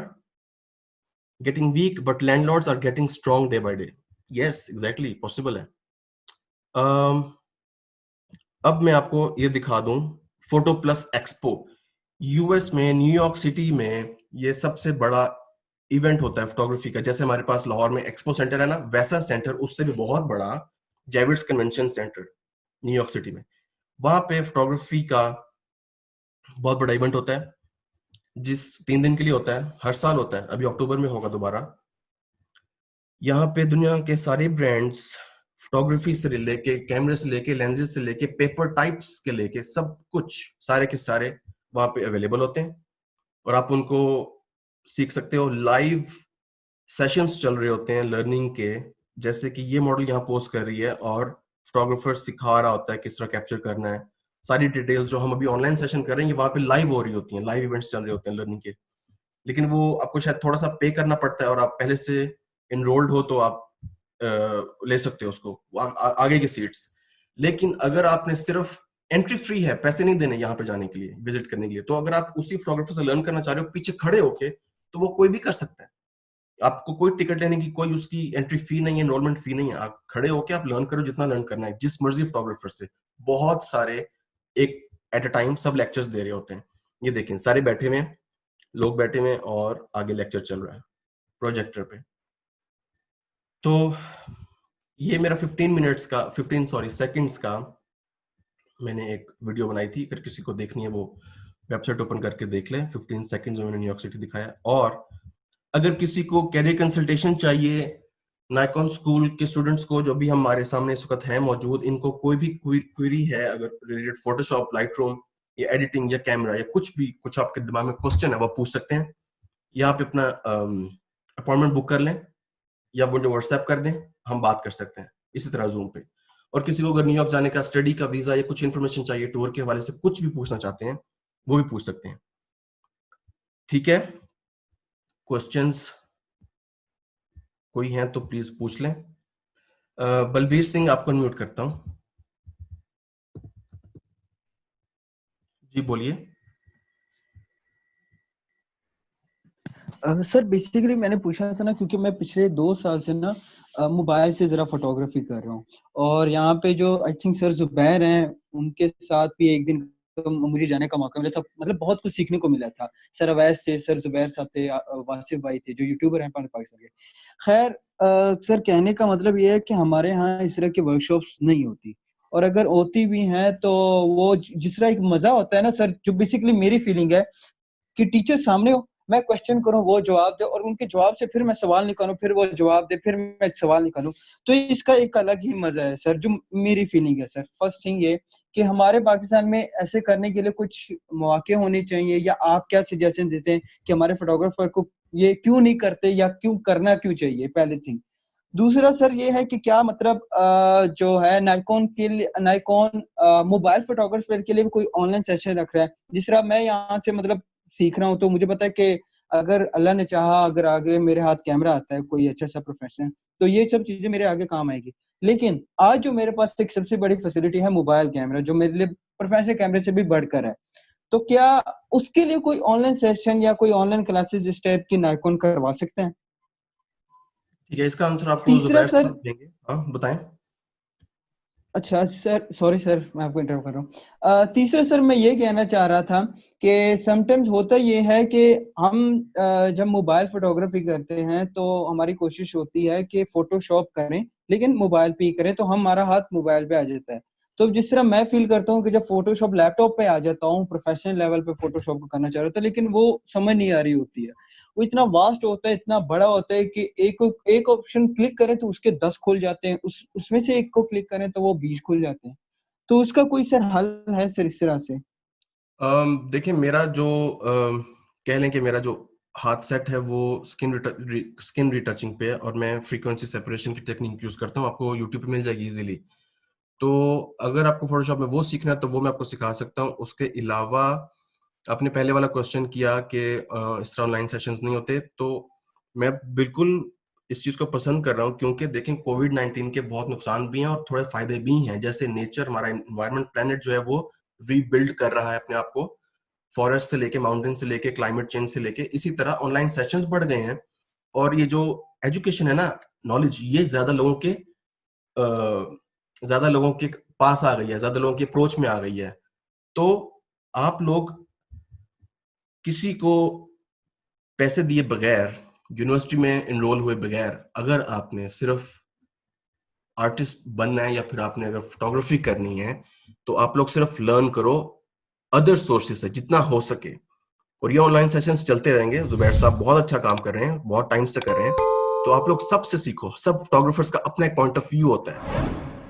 getting weak but landlords are getting strong day by day. Yes, exactly possible है। अब मैं आपको ये दिखा दूं, फोटो प्लस एक्सपो। यूएस में न्यूयॉर्क सिटी में ये सबसे बड़ा इवेंट होता है फोटोग्राफी का। जैसे हमारे पास लाहौर में एक्सपो सेंटर है ना, वैसा सेंटर उससे भी बहुत बड़ा जेविट्स कन्वेंशन सेंटर न्यूयॉर्क सिटी में। वहां पे फोटोग्राफी का बहुत बड़ा इवेंट होता है, जिस 3 दिन के लिए होता है, हर साल होता है, अभी अक्टूबर में होगा दोबारा। यहाँ पे दुनिया के सारे ब्रांड्स, फोटोग्राफी से लेके, कैमरे से लेके, लेंसेज से लेके, पेपर टाइप्स के लेके, सब कुछ सारे के सारे वहां पे अवेलेबल होते हैं और आप उनको सीख सकते हो। लाइव सेशंस चल रहे होते हैं लर्निंग के, जैसे कि ये मॉडल यहाँ पोस्ट कर रही है और फोटोग्राफर सिखा रहा होता है किस तरह कैप्चर करना है। सारी डिटेल्स जो हम अभी ऑनलाइन सेशन कर रहे हैं वहां पे लाइव हो रही होती हैं, लाइव इवेंट्स चल रहे होते हैं लर्निंग के। लेकिन वो आपको शायद थोड़ा सा पे करना पड़ता है और आप पहले से इनरोल्ड हो तो आप ले सकते हो उसको, आगे की सीट्स। लेकिन अगर आपने सिर्फ एंट्री फ्री है, पैसे नहीं देने यहाँ पे जाने के लिए, विजिट करने के लिए, तो अगर आप उसी फोटोग्राफर से लर्न करना चाह रहे हो पीछे खड़े होके, तो वो कोई भी कर सकता है। आपको कोई टिकट लेने की कोई उसकी एंट्री फी नहीं है, एनरोलमेंट फी नहीं है। आप खड़े होके आप लर्न करो जितना लर्न करना है, जिस मर्जी फोटोग्राफर से। बहुत सारे एक एट अ टाइम सब लेक्चर्स दे रहे होते हैं। ये देखें, सारे बैठे हुए हैं, लोग बैठे हुए हैं और आगे लेक्चर चल रहा है प्रोजेक्टर पे। तो ये मेरा 15 सेकंड्स का मैंने एक वीडियो बनाई थी। अगर किसी को देखनी है वो वेबसाइट ओपन करके देख लें। 15 सेकंड्स में मैंने न्यूयॉर्क सिटी दिखाया। और अगर किसी को कैरियर कंसल्टेशन चाहिए, नाइकॉन स्कूल के स्टूडेंट्स को जो भी हमारे सामने इस वक्त है मौजूद, इनको कोई भी क्वेरी है अगर रिलेटेड फोटोशॉप, लाइटरूम या एडिटिंग या कैमरा या कुछ आपके दिमाग में क्वेश्चन है वो पूछ सकते हैं। या आप अपना अपॉइंटमेंट बुक कर लें या मुझे व्हाट्सएप कर दें, हम बात कर सकते हैं इसी तरह जूम पे। और किसी को अगर न्यूयॉर्क जाने का स्टडी का वीजा या कुछ इन्फॉर्मेशन चाहिए टूर के हवाले से, कुछ भी पूछना चाहते हैं वो भी पूछ सकते हैं। ठीक है, क्वेश्चंस कोई हैं तो प्लीज पूछ लें। बलबीर सिंह, आपको अनम्यूट करता हूं। जी बोलिए। सर बेसिकली मैंने पूछा था ना, क्योंकि मैं पिछले 2 साल से ना मोबाइल से जरा फोटोग्राफी कर रहा हूँ। और यहाँ पे जो आई थिंक सर जुबैर हैं, उनके साथ भी एक दिन मुझे जाने का मौका मिला था। मतलब बहुत कुछ सीखने को मिला था। सर अवैस थे, सर जुबैर साहब थे, वासिफ भाई थे जो यूट्यूबर हैं पाकिस्तान के। खैर सर कहने का मतलब ये है कि हमारे यहाँ इस तरह की वर्कशॉप्स नहीं होती, और अगर होती भी हैं तो वो जिस तरह एक मजा होता है ना सर, जो बेसिकली मेरी फीलिंग है कि टीचर सामने हो, मैं क्वेश्चन करूं, वो जवाब दे, और उनके जवाब से फिर मैं सवाल निकालूं, फिर वो जवाब दे, फिर मैं सवाल निकालूं, तो इसका एक अलग ही मजा है सर, जो मेरी फीलिंग है सर। फर्स्ट थिंग ये कि हमारे पाकिस्तान में ऐसे करने के लिए कुछ मौके होने चाहिए, या आप क्या सजेशन देते हैं कि हमारे फोटोग्राफर को ये क्यों नहीं करते, या क्यों करना क्यों चाहिए, पहली थिंग। दूसरा सर ये है कि क्या मतलब जो है नाइकॉन के लिए, नाइकॉन मोबाइल फोटोग्राफर के लिए भी कोई ऑनलाइन सेशन रख रहा है, जिस तरह मैं यहाँ से मतलब सीख रहा हूँ, तो मुझे पता है कि अगर अल्लाह ने चाहा, अगर आगे मेरे हाथ कैमरा आता है कोई अच्छा सा प्रोफेशनल, तो ये सब चीजें मेरे आगे काम आएगी। लेकिन आज जो मेरे पास एक सबसे बड़ी फैसिलिटी है मोबाइल कैमरा, जो मेरे लिए प्रोफेशनल कैमरे से भी बढ़कर है, तो क्या उसके लिए कोई ऑनलाइन सेशन या कोई ऑनलाइन क्लासेस इस टाइप की नाइकॉन करवा सकते हैं? ठीक है, इसका आंसर आपको तीसरा जुबैर सर, साहब देंगे। हाँ बताएं। अच्छा सर, सॉरी सर मैं आपको इंटरप्ट कर रहा हूँ। तीसरा सर मैं ये कहना चाह रहा था कि समटाइम्स होता ये है कि हम जब मोबाइल फोटोग्राफी करते हैं तो हमारी कोशिश होती है कि फोटोशॉप करें, लेकिन मोबाइल पे ही करें, तो हमारा हाथ मोबाइल पे आ जाता है। तो जिस तरह मैं फील करता हूँ कि जब फोटोशॉप लैपटॉप पे आ जाता हूँ, प्रोफेशनल लेवल पे फोटोशॉप को करना चाह रहा था, लेकिन वो समझ नहीं आ रही होती है। वो इतना वास्ट होता है, इतना बड़ा होता है कि एक ऑप्शन क्लिक करें तो उसके 10 खुल जाते हैं, उसमें से एक को क्लिक करें तो वो 20 खुल जाते हैं। तो उसका कोई सर हल है सर इस तरह से? देखिए, मेरा जो कह लें कि मेरा जो हाथ सेट है वो स्किन रिटचिंग पे है, और मैं फ्रीक्वेंसी सेपरेशन की टेक्निक यूज करता हूँ। आपको यूट्यूब पे मिल जाएगी इजीली। तो अगर आपको फोटोशॉप में वो सीखना है तो वो मैं आपको सिखा सकता हूँ। उसके अलावा आपने पहले वाला क्वेश्चन किया कि इस तरह ऑनलाइन सेशंस नहीं होते, तो मैं बिल्कुल इस चीज को पसंद कर रहा हूँ, क्योंकि देखें कोविड-19 के बहुत नुकसान भी हैं और थोड़े फायदे भी हैं। जैसे नेचर, हमारा एनवायरनमेंट, प्लेनेट जो है वो रीबिल्ड कर रहा है अपने आप को, फॉरेस्ट से लेके, माउंटेन से लेके, क्लाइमेट चेंज से लेके। इसी तरह ऑनलाइन सेशंस बढ़ गए हैं, और ये जो एजुकेशन है ना, नॉलेज, ये ज्यादा लोगों के पास आ गई है, ज्यादा लोगों की अप्रोच में आ गई है। तो आप लोग किसी को पैसे दिए बगैर, यूनिवर्सिटी में एनरोल हुए बगैर, अगर आपने सिर्फ आर्टिस्ट बनना है या फिर आपने अगर फोटोग्राफी करनी है, तो आप लोग सिर्फ लर्न करो अदर सोर्सेज से जितना हो सके। और ये ऑनलाइन सेशंस चलते रहेंगे। जुबैर साहब बहुत अच्छा काम कर रहे हैं, बहुत टाइम से कर रहे हैं। तो आप लोग सबसे सीखो। सब फोटोग्राफर्स का अपना एक पॉइंट ऑफ व्यू होता है,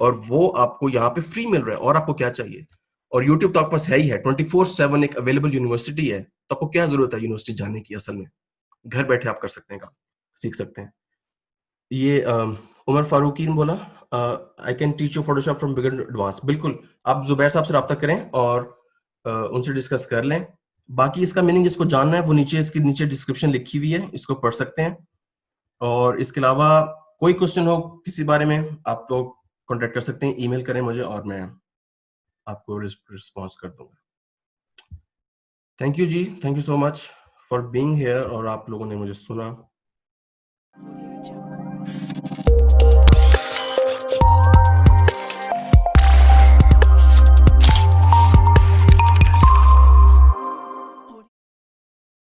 और वो आपको यहाँ पे फ्री मिल रहा है। और आपको क्या चाहिए? और यूट्यूब तो आपके पास है ही है, 24/7 एक अवेलेबल यूनिवर्सिटी है। तो आपको क्या जरूरत है यूनिवर्सिटी जाने की? असल में घर बैठे आप कर सकते हैं काम, सीख सकते हैं। ये उमर फारूकी ने बोला, I can teach you Photoshop from beginner to advance. बिल्कुल, आप जुबैर साहब से रब्ता करें और उनसे डिस्कस कर लें। बाकी इसका मीनिंग जिसको जानना है वो इसके नीचे डिस्क्रिप्शन लिखी हुई है, इसको पढ़ सकते हैं। और इसके अलावा कोई क्वेश्चन हो किसी बारे में, आप लोग कॉन्टेक्ट कर सकते हैं, ईमेल करें मुझे और मैं आपको रिस्पॉन्स कर दूंगा। थैंक यू जी, thank you so much for being here, और आप लोगों ने मुझे सुना।